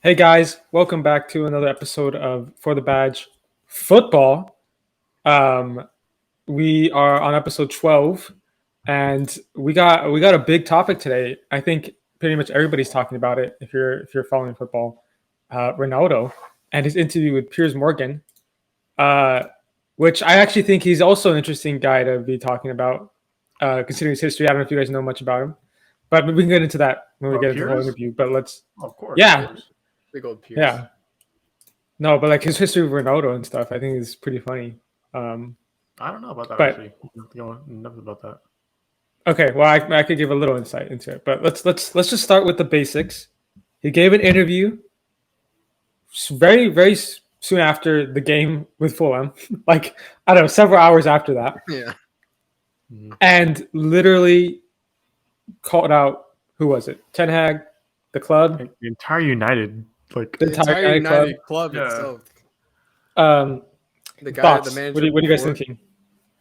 Hey guys, welcome back to another episode of For the Badge Football. Um, we are on episode 12, and we got a big topic today. I think pretty much everybody's talking about it. If you're following football, Ronaldo and his interview with Piers Morgan, uh, which I actually think he's also an interesting guy to be talking about, considering his history. I don't know if you guys know much about him, but we can get into that when we get into the whole Piers? interview. But let's, Of course, of yeah, course. Big old Piers. yeah. No, but like his history with Ronaldo and stuff, I think is pretty funny. I don't know about that But- actually. You know nothing about that. Okay, well, I could give a little insight into it, but let's just start with the basics. He gave an interview very soon after the game with Fulham, like I don't know, several hours after that, Yeah. and literally called out who was it? Ten Hag, the club, The entire United, like The The entire entire United United club Yeah. itself. um, The guy, thoughts. the manager. What are you guys before- thinking?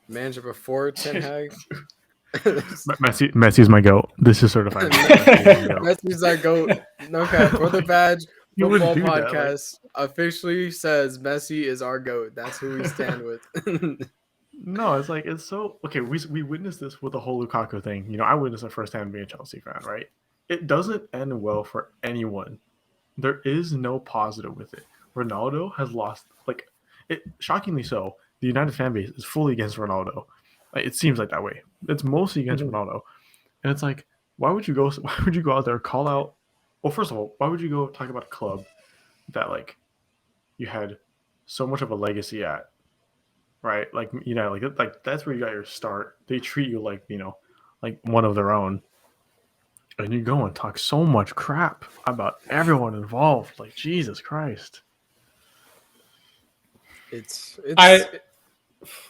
Manager before Ten Hag. Messi's my goat. This is certified. Messi's my goat. Messi's our goat. No cap. For the Badge You Football wouldn't do that, like- Podcast officially says Messi is our goat. That's who we stand with. No, it's like it's so okay. We witnessed this with the whole Lukaku thing. You know, I witnessed it firsthand being a Chelsea fan, right? It doesn't end well for anyone. There is no positive with it. Ronaldo has lost, shockingly so. The United fan base is fully against Ronaldo. Like, it seems like that way. It's mostly against Mhm. Ronaldo, and it's like, why would you go? Why would you go out there call out? Well, first of all, why would you go talk about a club that like you had so much of a legacy at? Right, like that's where you got your start. They treat you like like one of their own, and you go and talk so much crap about everyone involved. Like Jesus Christ. It's.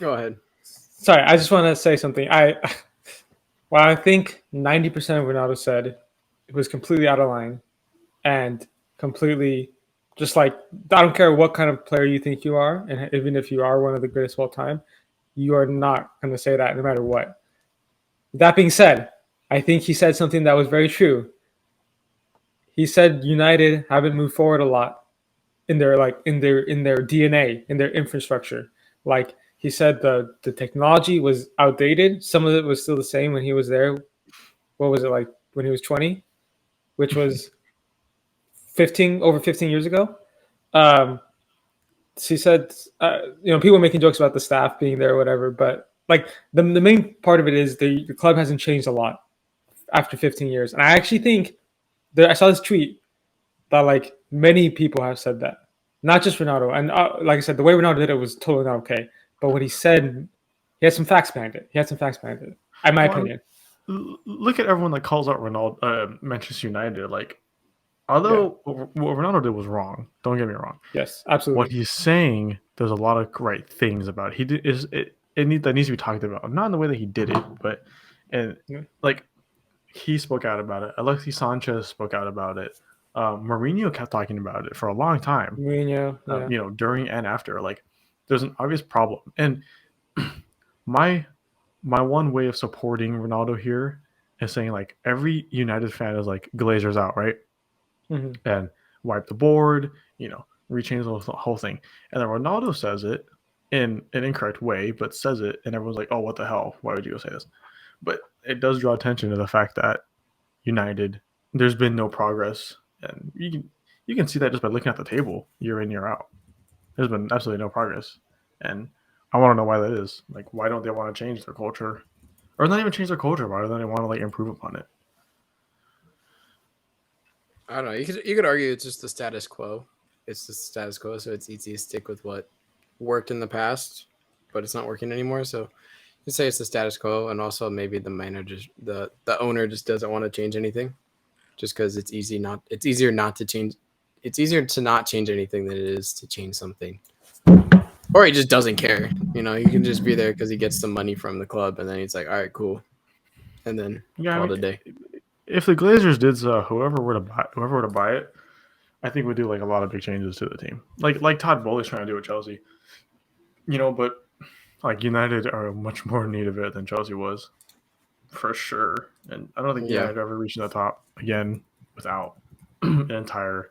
Go ahead. Sorry, I just want to say something. I think 90% of Ronaldo said it was completely out of line and completely just like, I don't care what kind of player you think you are, and even if you are one of the greatest of all time, you are not going to say that no matter what. That being said, I think he said something that was very true. He said United haven't moved forward a lot in their DNA, in their infrastructure. Like he said the technology was outdated. Some of it was still the same when he was there. What was it like when he was 20, which was over 15 years ago? She said, people were making jokes about the staff being there or whatever, but like the main part of it is the club hasn't changed a lot after 15 years. And I actually think I saw this tweet that like many people have said that, not just Ronaldo. And like I said, the way Ronaldo did it was totally not okay. But what he said, he had some facts behind it. In my opinion. Look at everyone that calls out Ronaldo, Manchester United. Like, although what Ronaldo did was wrong, don't get me wrong. Yes, absolutely. What he's saying, there's a lot of right things about it. He did that needs to be talked about, not in the way that he did it, but like he spoke out about it. Alexis Sanchez spoke out about it. Mourinho kept talking about it for a long time. Mourinho, yeah. During and after. Like, there's an obvious problem, and my one way of supporting Ronaldo here is saying like every United fan is like Glazers out, right? Mhm. And wipe the board, rechange the whole thing. And then Ronaldo says it in an incorrect way, but says it, and everyone's like, "Oh, what the hell? Why would you go say this?" But it does draw attention to the fact that United, there's been no progress, and you can see that just by looking at the table year in, year out. There's been absolutely no progress, and I want to know why that is. Like, why don't they want to change their culture, or not even change their culture? Why don't they want to like improve upon it? I don't know. You could argue it's just the status quo. It's the status quo, so it's easy to stick with what worked in the past, but it's not working anymore. So you could say it's the status quo, and also maybe the manager, the owner, just doesn't want to change anything, just because it's easier not to change. It's easier to not change anything than it is to change something. Or he just doesn't care. He can just be there because he gets some money from the club, and then he's like, "All right, cool," and then call it a day. If the Glazers did whoever were to buy it, I think would do like a lot of big changes to the team. Like Todd Bowley's trying to do with Chelsea. But like United are much more in need of it than Chelsea was, for sure. And I don't think United ever reached the top again without an entire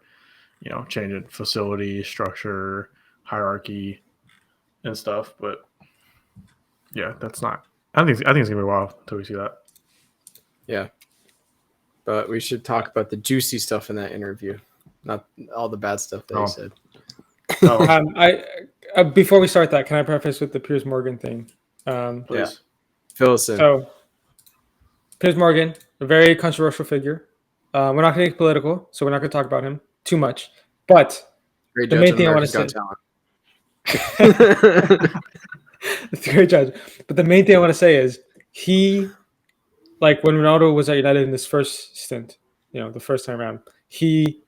changing facility, structure, hierarchy, and stuff. But yeah, that's not. I think it's gonna be a while until we see that. Yeah. But we should talk about the juicy stuff in that interview, not all the bad stuff that he said. Before we start that, can I preface with the Piers Morgan thing? Please. Fill us in. So, Piers Morgan, a very controversial figure. We're not going to get political, so we're not going to talk about him too much. But Great the judge main on thing I want America's to Got say, Talent. it's a great judge. But the main thing I want to say is he, like when Ronaldo was at United in this first stint, the first time around, he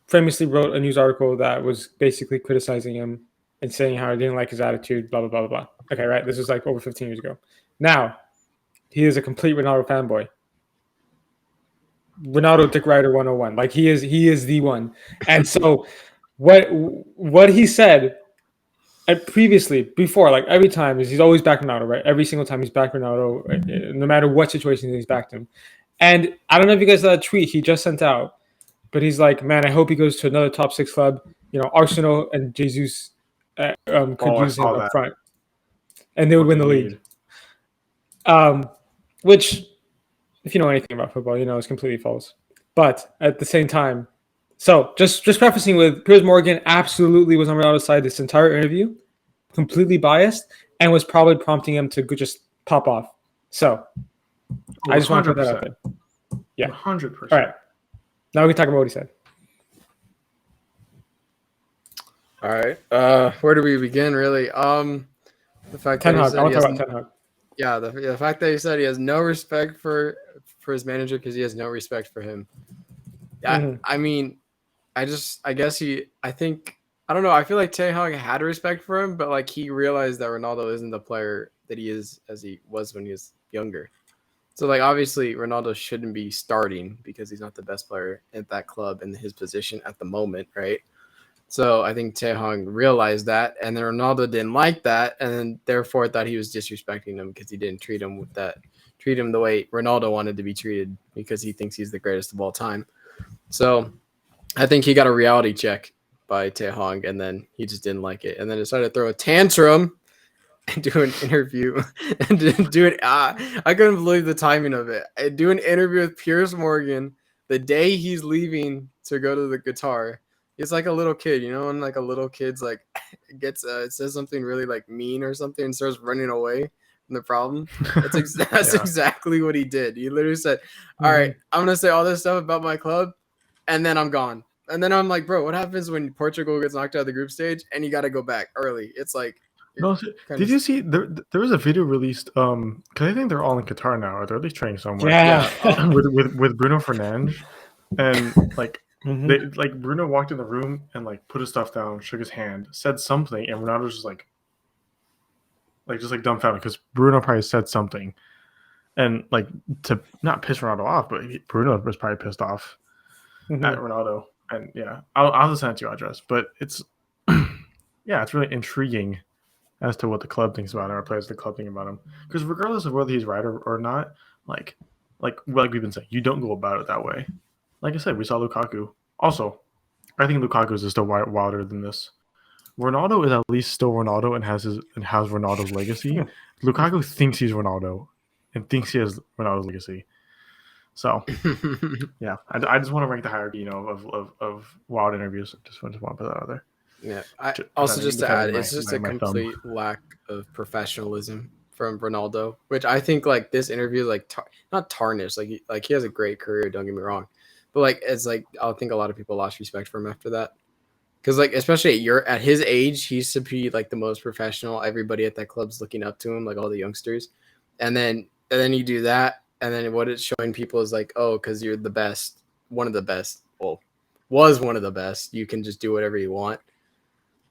famously wrote a news article that was basically criticizing him and saying how he didn't like his attitude, blah, blah, blah, blah, blah. Okay, right? This was like over 15 years ago. Now, he is a complete Ronaldo fanboy. Ronaldo Dick Rider 101. Like he is the one. And so what he said before, like every time is he's always back Ronaldo, right? Every single time he's back Ronaldo, no matter what situation he's backed him. And I don't know if you guys saw that tweet he just sent out, but he's like, man, I hope he goes to another top 6 club. Arsenal and Jesus could use him up front, and they would win the league. Which, if you know anything about football, is completely false. But at the same time, so just prefacing with Piers Morgan absolutely was on Ronaldo's side this entire interview, completely biased, and was probably prompting him to just pop off. So I just want to put that out there. Yeah, 100%. All right. Now we can talk about what he said. All right. Where do we begin, really? The fact Ten that Hag. I want to talk about Ten Hag. Yeah, the fact that he said he has no respect for his manager because he has no respect for him. Yeah, Mm-hmm. I mean, I don't know. I feel like Ten Hag had a respect for him, but like he realized that Ronaldo isn't the player that he is as he was when he was younger. So like obviously Ronaldo shouldn't be starting because he's not the best player at that club in his position at the moment, right? So I think Ten Hag realized that, and then Ronaldo didn't like that, and then therefore thought he was disrespecting him because he didn't treat him the way Ronaldo wanted to be treated because he thinks he's the greatest of all time. So I think he got a reality check by Ten Hag, and then he just didn't like it, and then decided to throw a tantrum and do an interview and do it. I couldn't believe the timing of it. I do an interview with Piers Morgan the day he's leaving to go to the Qatar. It's like a little kid, when like a little kid's like gets says something really like mean or something and starts running away from the problem. That's exactly what he did. He literally said, "All right, I'm gonna say all this stuff about my club, and then I'm gone." And then I'm like, "Bro, what happens when Portugal gets knocked out of the group stage and you got to go back early?" It's like, no. Did you see there was a video released? Because I think they're all in Qatar now, or they're at least training somewhere. Yeah. with Bruno Fernandes, and like. Mm-hmm. Like Bruno walked in the room and like put his stuff down, shook his hand, said something, and Ronaldo was just like dumbfounded because Bruno probably said something, and like to not piss Ronaldo off, but Bruno was probably pissed off at Ronaldo, and yeah, I'll just send it to your address, but it's it's really intriguing as to what the club thinks about him or players the club think about him, because regardless of whether he's right or not, like we've been saying, you don't go about it that way. Like I said, we saw Lukaku. Also, I think Lukaku is still wilder than this. Ronaldo is at least still Ronaldo and has Ronaldo's legacy. Lukaku thinks he's Ronaldo and thinks he has Ronaldo's legacy. So, yeah, I just want to rank the hierarchy, of wild interviews. Just want to put that out there. Yeah. Just to add, it's just a complete lack of professionalism from Ronaldo, which I think like this interview is like not tarnished. Like he has a great career. Don't get me wrong. But like it's like I think a lot of people lost respect for him after that, because like especially at his age, he used to be like the most professional. Everybody at that club's looking up to him, like all the youngsters, and then you do that, and then what it's showing people is like, oh, because you're the best, one of the best. Well, was one of the best. You can just do whatever you want,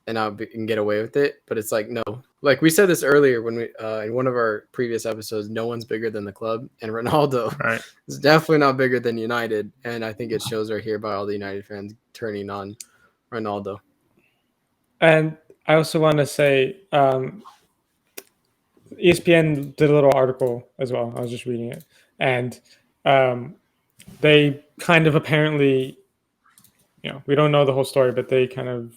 and get away with it. But it's like no, like we said this earlier when we in one of our previous episodes, no one's bigger than the club, and Ronaldo is definitely not bigger than United, and I think it shows right here by all the United fans turning on Ronaldo. And I also want to say ESPN did a little article as well. I was just reading it, and they kind of apparently we don't know the whole story, but they kind of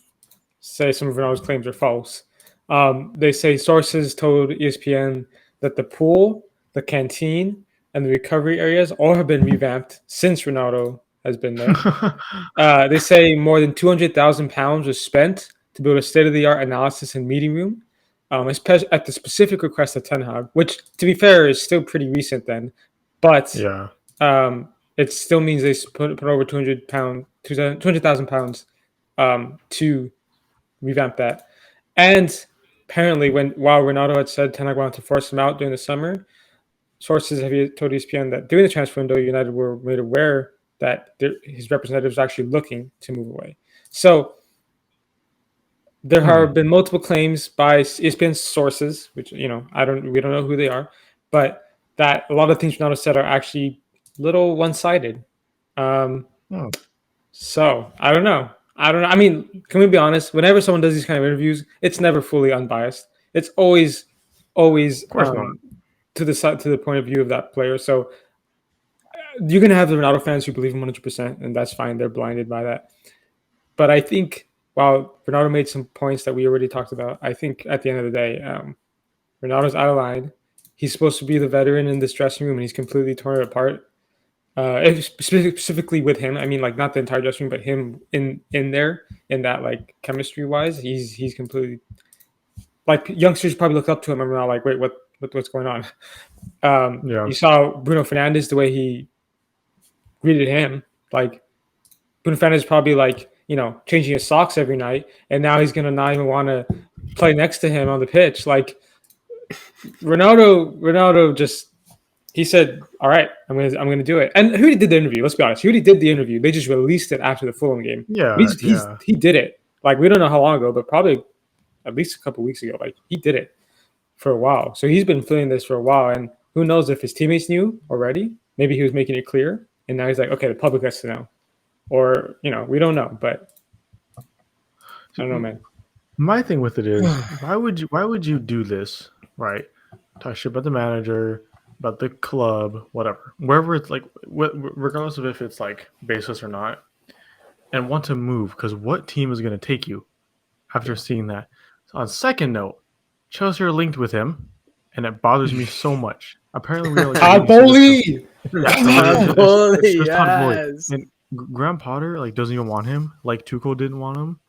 say some of Ronaldo's claims are false. They say sources told ESPN that the pool, the canteen, and the recovery areas all have been revamped since Ronaldo has been there. They say more than £200,000 was spent to build a state-of-the-art analysis and meeting room, especially at the specific request of Ten Hag, which, to be fair, is still pretty recent then. But Yeah. it still means they put over £200,000 to revamp that. And apparently, while Ronaldo had said Ten Hag wanted to force him out during the summer, sources have told ESPN that during the transfer window, United were made aware that his representatives were actually looking to move away. So there have been multiple claims by ESPN sources, which we don't know who they are, but that a lot of things Ronaldo said are actually a little one-sided. So I don't know. I mean, can we be honest? Whenever someone does these kind of interviews, it's never fully unbiased. It's always to the point of view of that player. So you're gonna have the Ronaldo fans who believe him 100%, and that's fine. They're blinded by that. But I think while Ronaldo made some points that we already talked about, I think at the end of the day, Ronaldo's out of line. He's supposed to be the veteran in this dressing room, and he's completely torn it apart. Specifically with him, I mean, like not the entire dressing room, but him in there, in that like chemistry wise, he's completely like youngsters probably look up to him and are like, wait, what's going on? You saw Bruno Fernandes, the way he greeted him, like Bruno Fernandes probably like changing his socks every night, and now he's gonna not even want to play next to him on the pitch. Like Ronaldo just. He said, "All right, I'm gonna do it." And who already did the interview? Let's be honest. He already did the interview. They just released it after the Fulham game. Yeah, he did it. Like we don't know how long ago, but probably at least a couple weeks ago. Like he did it for a while. So he's been feeling this for a while. And who knows if his teammates knew already? Maybe he was making it clear, and now he's like, "Okay, the public has to know," or we don't know. But I don't know, man. My thing with it is, why would you do this? Right? Talk shit about the manager, about the club, whatever, wherever it's like, regardless of if it's like baseless or not, and want to move, because what team is going to take you after seeing that? So on second note, Chelsea are linked with him, and it bothers me so much. Apparently, we are like Todd Bowley. Yes. And Graham Potter like doesn't even want him. Like Tuchel didn't want him.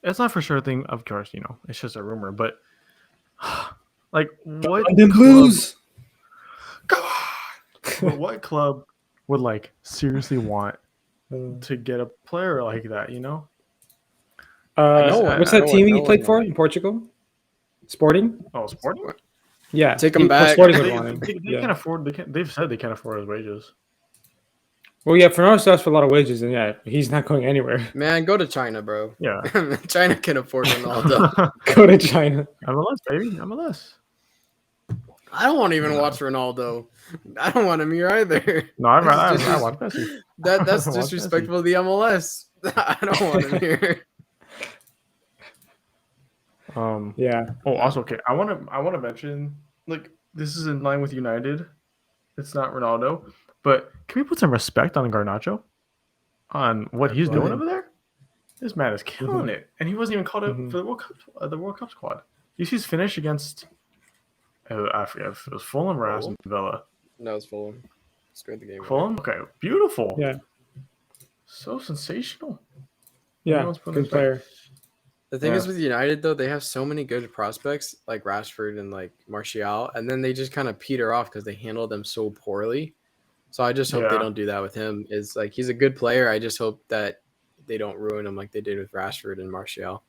It's not for sure a thing, of course. It's just a rumor, but like what Blues? Come on. But what club would like seriously want to get a player like that? What's that team he played for in Portugal? Sporting. Oh, Sporting. Yeah, take him back. They can't afford. They've said they can't afford his wages. Well, yeah, Fernando asked for a lot of wages, and yeah, he's not going anywhere. Man, go to China, bro. Yeah, China can afford Ronaldo. Go to China. MLS, baby, MLS. I don't want to even watch Ronaldo. I don't want him here either. No, I watch Messi. That's disrespectful to the MLS. I don't want him here. Yeah. Oh, also, okay. I want to mention, like, this is in line with United. It's not Ronaldo, but can we put some respect on Garnacho, on what he's doing over there? This man is killing it, and he wasn't even called up for the World Cup squad. You see his finish against. I forget if it was Fulham or Aston Villa. No, it's Fulham. Scored the game. Fulham? Okay, beautiful. Yeah. So sensational. Yeah, good player. The thing is with United, though, they have so many good prospects like Rashford and like Martial, and then they just kind of peter off because they handle them so poorly. So I just hope they don't do that with him. Is like he's a good player. I just hope that they don't ruin him like they did with Rashford and Martial.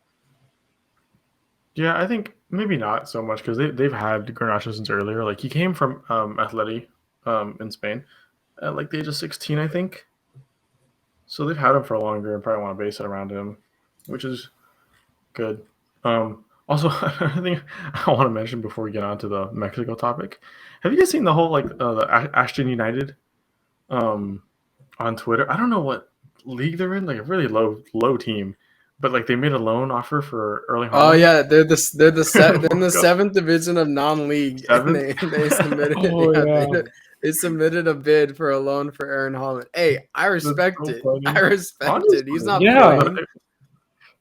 Yeah, I think maybe not so much because they've had Garnacho since earlier. Like he came from Atleti in Spain at like the age of 16, I think. So they've had him for longer and probably want to base it around him, which is good. Also, I think I want to mention before we get on to the Mexico topic. Have you guys seen the whole like the Ashton United on Twitter? I don't know what league they're in, like a really low team. But like they made a loan offer for Erling Haaland. Oh yeah, they're in the seventh division of non-league. And they submitted. They submitted a bid for a loan for Aaron Holland. Hey, I respect so it. funny. I respect it. He's not Yeah. playing.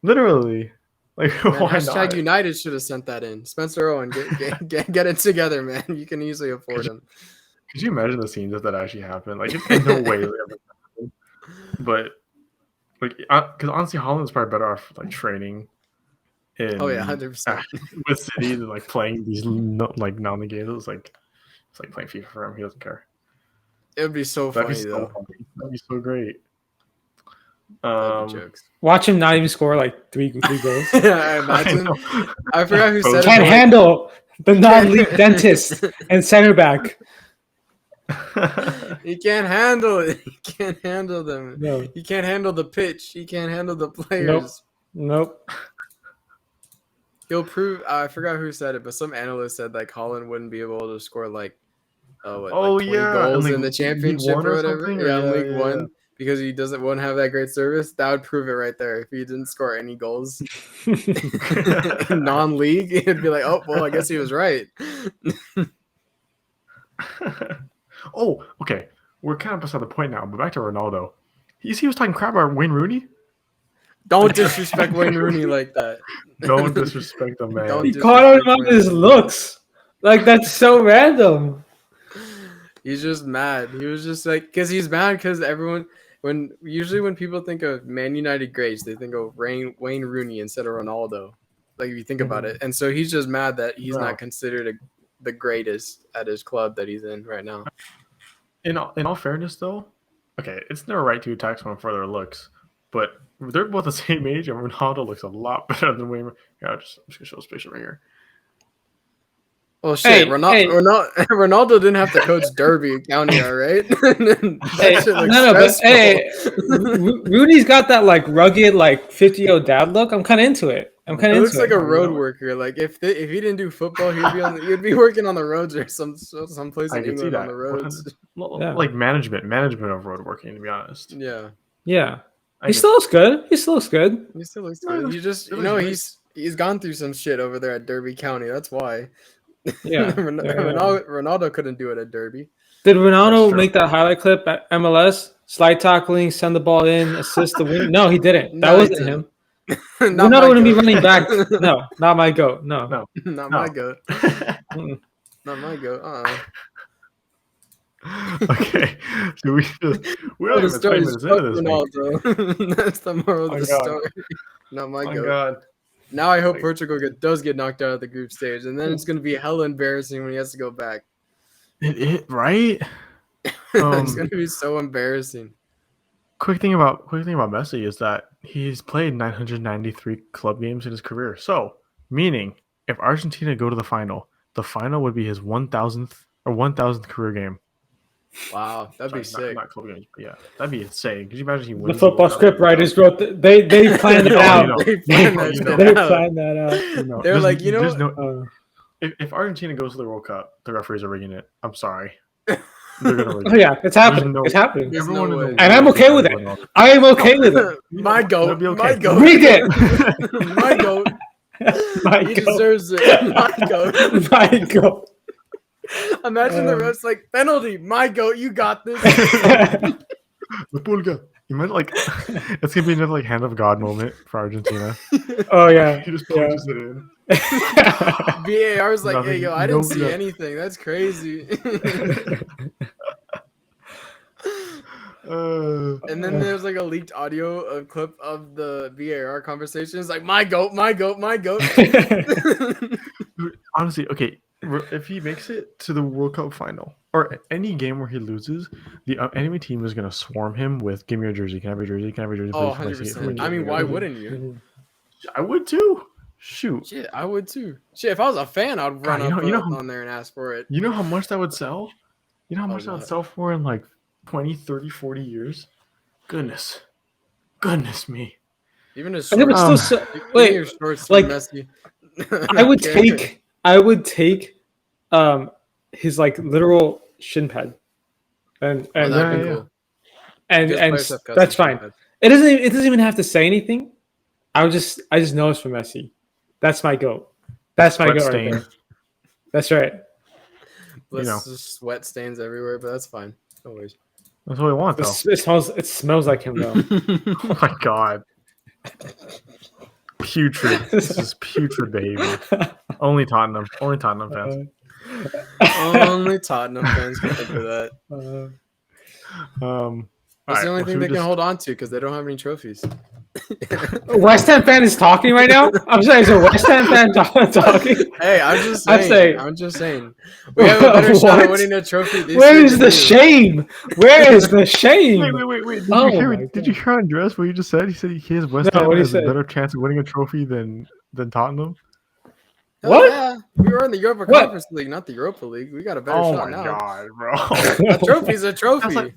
Literally. Like, Man, why hashtag not? United should have sent that in. Spencer Owen, get it together, man. You can easily afford him. Could you imagine the scenes if that actually happened? Like, in no way would it ever happen. But, like, because honestly, Holland's probably better off, like, training in, Oh yeah, 100%. with City than, like, playing these, non-games. It's like playing FIFA for him. He doesn't care. It would be so That'd funny be so though. funny. That'd be so great. That'd be jokes. Watch him not even score like three goals. I imagine. I forgot who said it. Can't but, handle the non-league dentist and center back. He can't handle it. He can't handle them. No. He can't handle the pitch. He can't handle the players. Nope. He'll prove. I forgot who said it, but some analyst said like Holland wouldn't be able to score like, like 20 goals in the championship or whatever. Yeah, in League One. Because he won't have that great service, that would prove it right there. If he didn't score any goals in non-league, it'd be like, oh, well, I guess he was right. Oh, okay. We're kind of beside the point now, but back to Ronaldo. He was talking crap about Wayne Rooney? Don't disrespect Wayne Rooney like that. Don't disrespect the man. Don't He caught him on his looks. Like, that's so random. He's just mad. He was just like, because he's mad because everyone... Usually when people think of Man United greats, they think of Wayne Rooney instead of Ronaldo. Like if you think about it, and so he's just mad that he's not considered the greatest at his club that he's in right now. In all fairness, though, okay, it's never right to attack someone for their looks, but they're both the same age, and Ronaldo looks a lot better than Wayne. Yeah, I'm just gonna show a picture right here. Oh shit! Ronaldo didn't have to coach Derby County, all right? Rooney's got that like rugged, like 50-year-old dad look. I'm kind of into it. He looks like a road worker. Like if he didn't do football, he'd be working on the roads or some place in England on the roads. Like management of road working, to be honest. Yeah. He still looks good. He still looks good. He's gone through some shit over there at Derby County. That's why. Yeah. Ronaldo couldn't do it at Derby. Did Ronaldo make that highlight clip at MLS? Slide tackling, send the ball in, assist the win? No, he didn't. That wasn't him. Ronaldo wouldn't be running back. No, not my goat. No. Not my goat. Not my goat. Okay. So we're only 20 minutes into this. Ronaldo. That's the moral of the story. Not my goat. God. Now I hope Portugal does get knocked out of the group stage, and then it's going to be hella embarrassing when he has to go back. Right? It's going to be so embarrassing. Quick thing about Messi is that he's played 993 club games in his career. So, meaning if Argentina go to the final would be his 1000th career game. Wow, that'd be sick. Not club games, but yeah, that'd be insane. Could you imagine he wins? The football script writers wrote they planned it out. They planned that out. They're like, if Argentina goes to the World Cup, the referees are rigging it. I'm sorry. They're gonna rig it. Oh yeah, it's happening. It's happening. And I'm okay with it. I am okay with it. My goat. Okay. My goat. Rig it. My goat. He deserves it. My goat. My goat. Imagine the rest like penalty. My goat, you got this. The Pulga. You might it's gonna be another hand of God moment for Argentina. Oh yeah. He just punches it in. VAR is like, Nothing, hey yo, I didn't see anything. That's crazy. And then there's like a leaked audio clip of the VAR conversation. It's like my goat, my goat, my goat. Honestly, okay. If he makes it to the World Cup final or any game where he loses, the enemy team is going to swarm him with, give me your jersey. Can I have your jersey? Can I have your jersey? Oh, 100%. I mean, why wouldn't you? I would too. Shoot. Shit, I would too. Shit, if I was a fan, I'd run up on there and ask for it. You know how much that would sell? You know how much that would sell for in like 20, 30, 40 years? Goodness me. Even his shorts. Wait, like, Messi. I would take his like literal shin pad, and that's fine. It doesn't even have to say anything. I just know it's for Messi. That's my goat. That's my goat right there. That's right. Let's just sweat stains everywhere, but that's fine. No worries. That's what we want, though. It smells like him though. Oh my god. Putrid. This is putrid behavior. Only Tottenham fans. Only Tottenham fans can think of that. That's the only thing they can hold on to because they don't have any trophies. A West Ham fan is talking right now. I'm saying, is a West Ham fan talking? Hey, I'm just saying. We have a better shot at winning a trophy this Where year is than the you. shame? Where is the shame? Wait. Did you hear Andres what you just said? He said his West Ham has a better chance of winning a trophy than Tottenham. What? Yeah, we were in the Europa Conference League, not the Europa League. We got a better shot now. Oh my god, bro! A trophy's a trophy.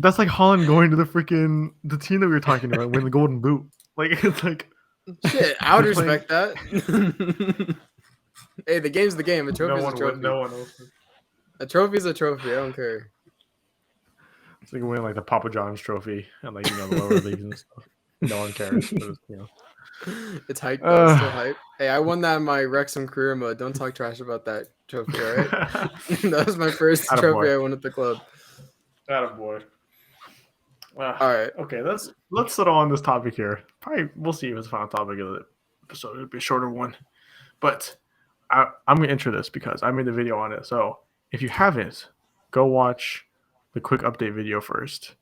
That's like Holland going to the team that we were talking about, win the Golden Boot. Like it's like shit. I would respect that. Hey, the game's the game. A trophy's a trophy. No one else. A trophy's a trophy. I don't care. It's like winning like the Papa John's trophy and like the lower leagues and stuff. No one cares. It's hype. Though. It's still hype. Hey, I won that in my Wrexham career mode. Don't talk trash about that trophy, all right? That was my first trophy I won at the club. Attaboy. All right. Okay, let's settle on this topic here. Probably we'll see if it's the final topic of the episode. It'll be a shorter one, but I'm gonna intro this because I made the video on it. So if you haven't, go watch the quick update video first,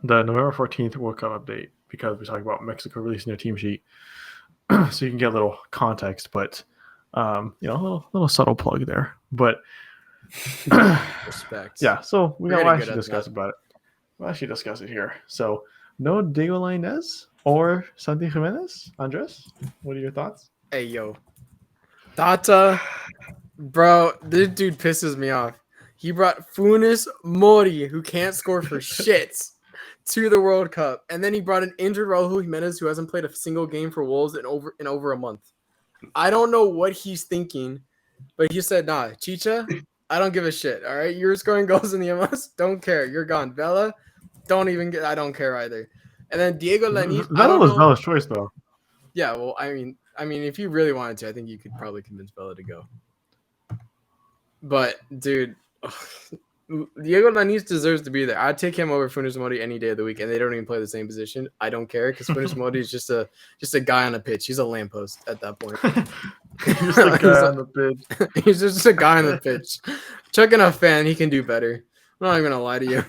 the November 14th World Cup update, because we talk about Mexico releasing their team sheet, so you can get a little context. But a little subtle plug there. But respect. Yeah, so we'll actually discuss about it. We'll actually discuss it here. So, no Diego Lainez or Santi Jimenez? Andres, what are your thoughts? Hey, yo. Tata, bro, this dude pisses me off. He brought Funes Mori, who can't score for shits, to the World Cup. And then he brought an injured Raul Jimenez, who hasn't played a single game for Wolves in over a month. I don't know what he's thinking, but he said, nah, Chicha, I don't give a shit, all right? You're scoring goals in the MLS? Don't care. You're gone. Vela, I don't care either. And then Diego Lainez. Vela was Vela's choice, though. Yeah, well, I mean, if you really wanted to, I think you could probably convince Vela to go. But, dude, Diego Lainez deserves to be there. I'd take him over Funes Mori any day of the week, and they don't even play the same position. I don't care because Funes Mori is just a guy on a pitch. He's a lamppost at that point. He's a guy on the pitch. He's just a guy on the pitch. Chucking a fan, he can do better. I'm not even gonna lie to you.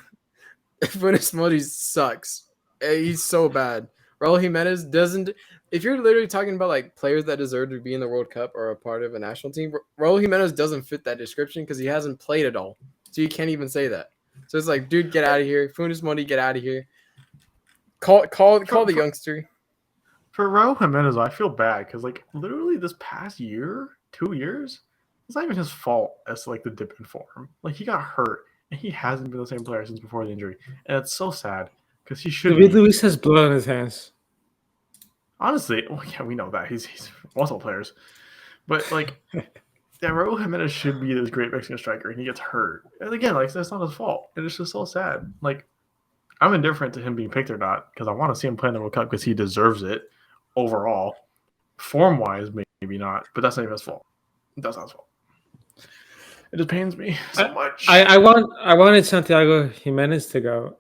Funes Mori sucks. He's so bad. Raul Jimenez doesn't. If you're literally talking about like players that deserve to be in the World Cup or a part of a national team, Raul Jimenez doesn't fit that description because he hasn't played at all. So you can't even say that. So it's like, dude, get out of here. Funes Mori, get out of here. Call the youngster. For Raul Jimenez, I feel bad because like literally this past year, 2 years, it's not even his fault as like the dip in form. Like he got hurt and he hasn't been the same player since before the injury, and it's so sad because he should. David Luiz has blood on his hands. Honestly, well, yeah, we know that he's multiple players, but like, yeah, Raul Jimenez should be this great Mexican striker, and he gets hurt. And again, like that's not his fault, and it's just so sad. Like, I'm indifferent to him being picked or not because I want to see him play in the World Cup because he deserves it overall. Form wise, maybe not, but that's not even his fault. That's not his fault. It just pains me so much. I wanted Santiago Jimenez to go.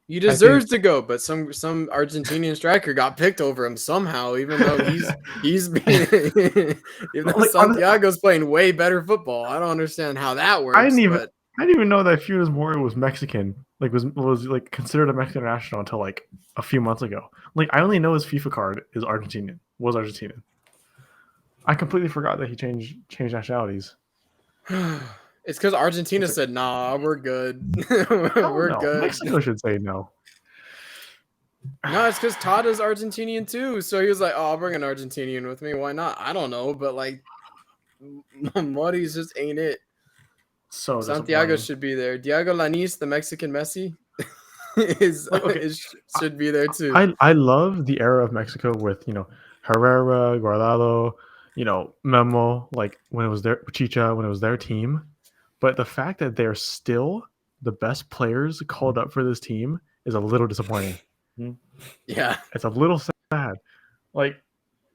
He deserves to go, but some Argentinian striker got picked over him somehow, even though he's being even though Santiago's playing way better football. I don't understand how that works. I didn't even know that Funes Mori was Mexican. Like was like considered a Mexican national until like a few months ago. Like I only know his FIFA card is Argentinian. Was Argentinian. I completely forgot that he changed nationalities. It's because Argentina said, "Nah, we're good. We're good." Mexico should say no. No, it's because Todd is Argentinian too. So he was like, "Oh, I'll bring an Argentinian with me. Why not? I don't know, but like, Mori's just ain't it." So Santiago should be there. Diego Lainez, the Mexican Messi, should be there too. I love the era of Mexico with Herrera, Guardado, Memo, like when it was their Chicha, when it was their team. But the fact that they're still the best players called up for this team is a little disappointing. Yeah, it's a little sad. Like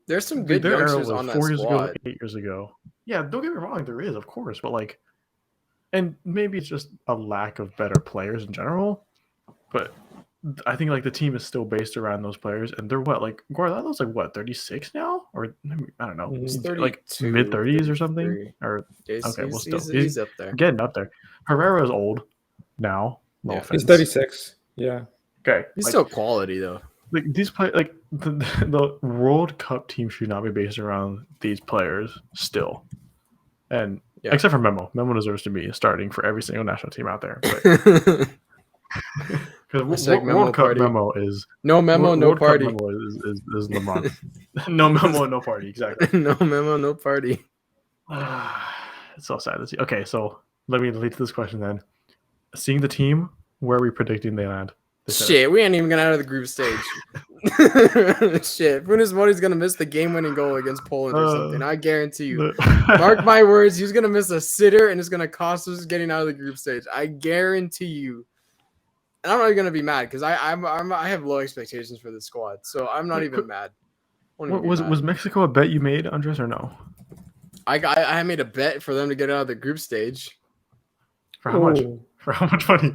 there's some good youngsters on that 4 years squad. ago, 8 years ago. Yeah, don't get me wrong, there is, of course, but like and maybe it's just a lack of better players in general, but I think like the team is still based around those players, and they're what, like Guardiola's like what, 36 now, or I don't know, He's like 32, mid 30s or something, 33. or He's, okay, well he's, still he's up there. getting up there. Herrera is old now. No Yeah. offense. He's 36. Yeah. Okay, He's like, still quality though. like these players, like the World Cup team should not be based around these players still, and Yeah. except for Memo. Memo deserves to be starting for every single national team out there. Because Hashtag Memo World Cup party. Memo is No memo, no World party. Cup Memo is LeBron. No Memo, no party. Exactly. No memo, no party. It's so sad to see. Okay, so let me lead to this question then. Seeing the team, where are we predicting they land? Shit, we ain't even gonna out of the group stage. Shit, Funes Mori's gonna miss the game-winning goal against Poland or something. I guarantee you. Mark my words, he's gonna miss a sitter and it's gonna cost us getting out of the group stage. I guarantee you. And I'm not gonna be mad because I have low expectations for the squad, so I'm not even mad. Was Mexico a bet you made, Andres, or no? I made a bet for them to get out of the group stage. For how much? Ooh. For how much money?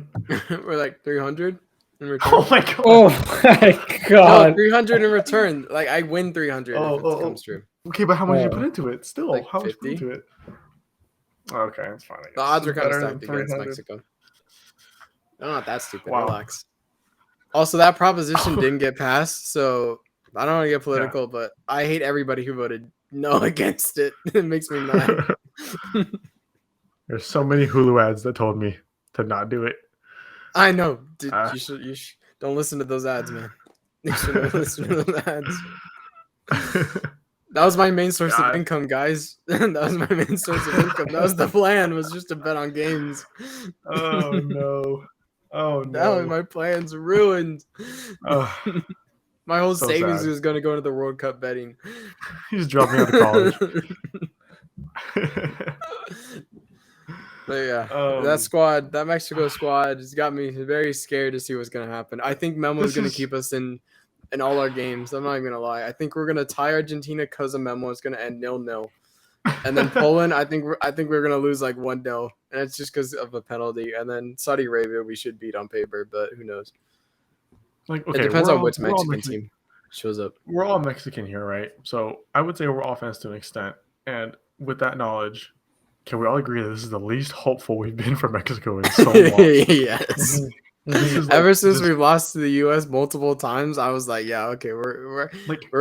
We're like 300 in return. Oh my god! Oh my No, god. 300 in return. Like I win 300 if it comes true. Okay, but how much did you Oh. put into it? Still, Like how much 50? put into it? Okay, that's fine. I guess. The odds are It's kind of better than stacked against 300. Mexico. I'm not that stupid. Wow. Relax. Also, that proposition didn't get passed, so I don't want to get political, but I hate everybody who voted no against it. It makes me mad. There's so many Hulu ads that told me to not do it. I know. Dude, you should don't listen to those ads, man. You shouldn't listen to those ads. That was my main source of income, guys. That was my main source of income. That was the plan, was just to bet on games. Oh no. Oh Now no. my plan's ruined. My whole So savings sad. was going to go into the World Cup betting. He's dropping out of college. But yeah, that squad, that Mexico squad, has got me very scared to see what's going to happen. I think Memo's going to keep us in all our games. I'm not even going to lie. I think we're going to tie Argentina because of Memo. It's going to end 0-0. And then Poland, I think we're going to lose like 1-0. And it's just because of a penalty. And then Saudi Arabia, we should beat on paper, but who knows? Like, okay, It depends on which Mexican team shows up. We're all Mexican here, right? So I would say we're all fans to an extent. And with that knowledge, can we all agree that this is the least hopeful we've been for Mexico in so long? Yes. Ever since we've lost to the U.S. multiple times, I was like, yeah, okay, we're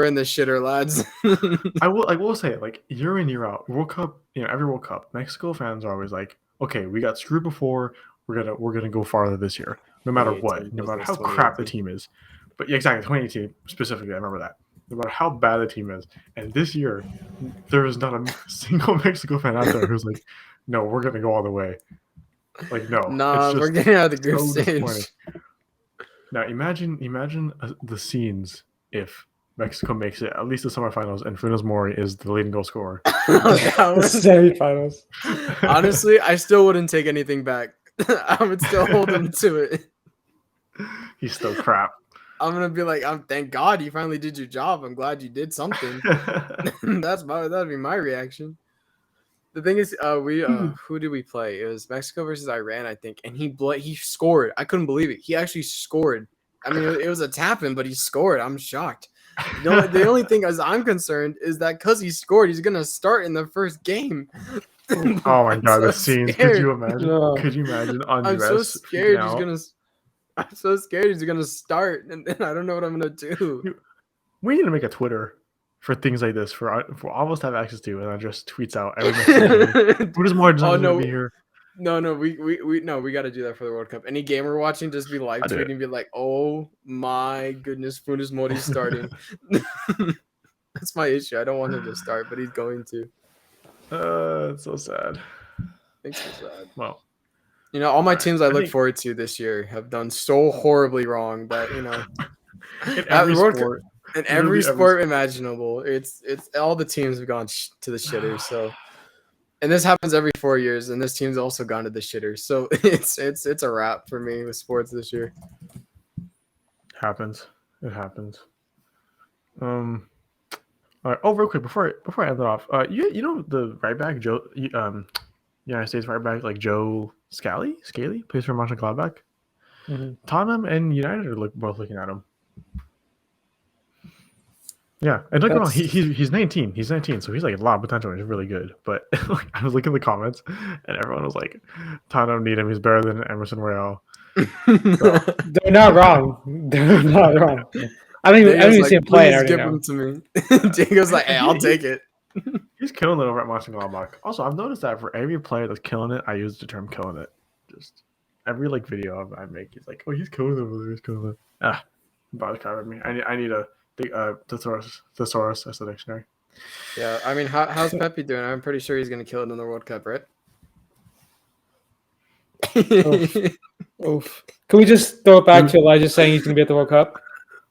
in the shitter, lads. I will say, like, year in, year out, World Cup, every World Cup, Mexico fans are always like, okay, we got screwed before, we're gonna go farther this year, no matter what, no matter how crap the team is. But yeah, exactly, 2018 specifically, I remember that. No matter how bad the team is, and this year, there is not a single Mexico fan out there who's like, no, we're gonna go all the way. Like, no, nah, we're getting out of the group stage. Now imagine the scenes if Mexico makes it at least the semifinals and Funes Mori is the leading goal scorer. Semifinals. Honestly, I still wouldn't take anything back. I would still hold him to it. He's still crap. I'm gonna be like, thank God you finally did your job. I'm glad you did something. That'd be my reaction. The thing is, who did we play? It was Mexico versus Iran, I think, and he scored. I couldn't believe it. He actually scored. I mean, it was a tap-in, but he scored. I'm shocked. The only thing as I'm concerned is that because he scored, he's gonna start in the first game. Oh my God, the scenes! Could you imagine? No. Could you imagine? I'm so scared I'm so scared he's gonna start, and I don't know what I'm gonna do. We need to make a Twitter for things like this for all of us to have access to, and I just tweets out every Mexican. Who does more to be here? No, we got to do that for the World Cup. Any game we're watching, just be live tweeting and be like, "Oh my goodness, Funes Mori's starting." That's my issue. I don't want him to start, but he's going to. It's so sad. It's so sad. Well, all my teams I look forward to this year have done so horribly wrong that in every sport. In every sport imaginable, it's all the teams have gone to the shitter. So, and this happens every 4 years, and this team's also gone to the shitter. So it's a wrap for me with sports this year. Happens. It happens. All right. Oh, real quick before I end it off, you know the right back Joe United States right back like Joe Scally plays for Mönchengladbach. Mhm. Tottenham and United are both looking at him. Yeah, and don't get me wrong, he's 19. He's 19, so he's like a lot of potential. He's really good. But like, I was looking at the comments, and everyone was like, "Tottenham need him. He's better than Emerson Royale." They're not wrong. They're not wrong. I don't even see him playing. Please give him to me. Diego's like, hey, I'll take it. He's killing it over at Mönchengladbach. Also, I've noticed that for every player that's killing it, I use the term "killing it." Just every like video I make, he's like, "Oh, he's killing it over there. He's killing it." Bother covering me. I need a thesaurus as a dictionary. Yeah, I mean, how's Pepe doing? I'm pretty sure he's gonna kill it in the World Cup, right? Oof. Can we just throw it back to Elijah saying he's going to be at the World Cup?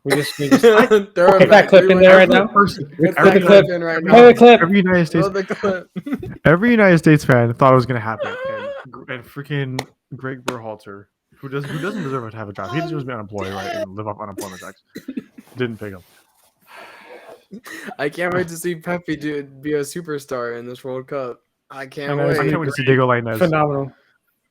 We just throw put it that clip in there right now. Every United States fan thought it was going to happen, and freaking Greg Berhalter, who doesn't deserve to have a job. He deserves to be unemployed, right, and live off unemployment checks. Didn't pick him. I can't wait to see Pepe be a superstar in this World Cup. I can't I wait. can't wait to see Diego Lainez. Phenomenal.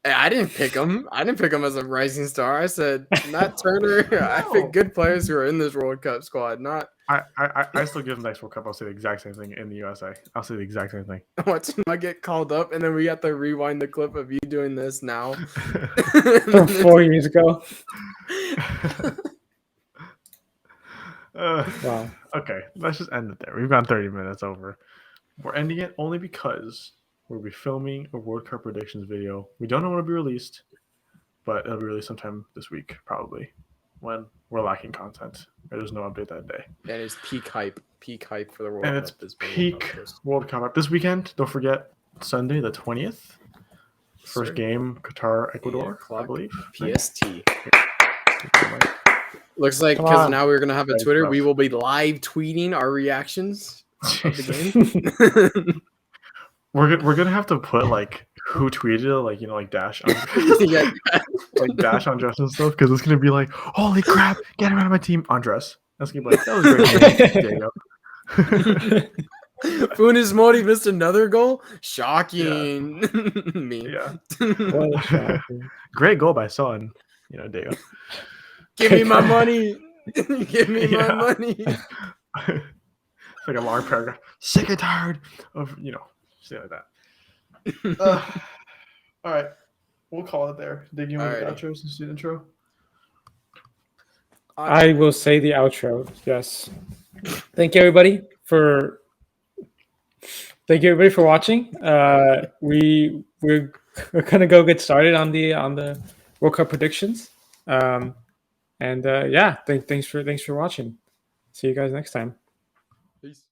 Hey, I didn't pick him. I didn't pick him as a rising star. I said Matt Turner. I picked good players who are in this World Cup squad. Not. I still give him next World Cup. I'll say the exact same thing in the USA. I'll say the exact same thing. Watching I get called up, and then we have to rewind the clip of you doing this now. From 4 years ago. Wow. Okay, let's just end it there. We've gone 30 minutes over. We're ending it only because we'll be filming a World Cup predictions video. We don't know when it'll be released, but it'll be released sometime this week, probably, when we're lacking content. There's no update that day. And it's peak hype for the World And Cup. it's peak World Cup this weekend. Don't forget, Sunday the 20th. First game, Qatar, Ecuador, I believe. PST. Looks like because now we're gonna have a Twitter, we will be live tweeting our reactions of the game. We're gonna have to put like who tweeted it, like like dash on Yeah. like dash on dress and stuff, because it's gonna be like, holy crap, get him out of my team, Andres. That's gonna be like, that was great. Funes Mori missed another goal. Shocking. Yeah. Me. Yeah. Shocking. Great goal by Son. Diego. Give me my money. Give me my money. It's like a long paragraph. Sick and tired of say like that. All right, we'll call it there. Dig you want the outros and see the intro? I will say the outro. Yes. Thank you everybody for watching. We're gonna go get started on the World Cup predictions. Thanks for watching. See you guys next time. Peace.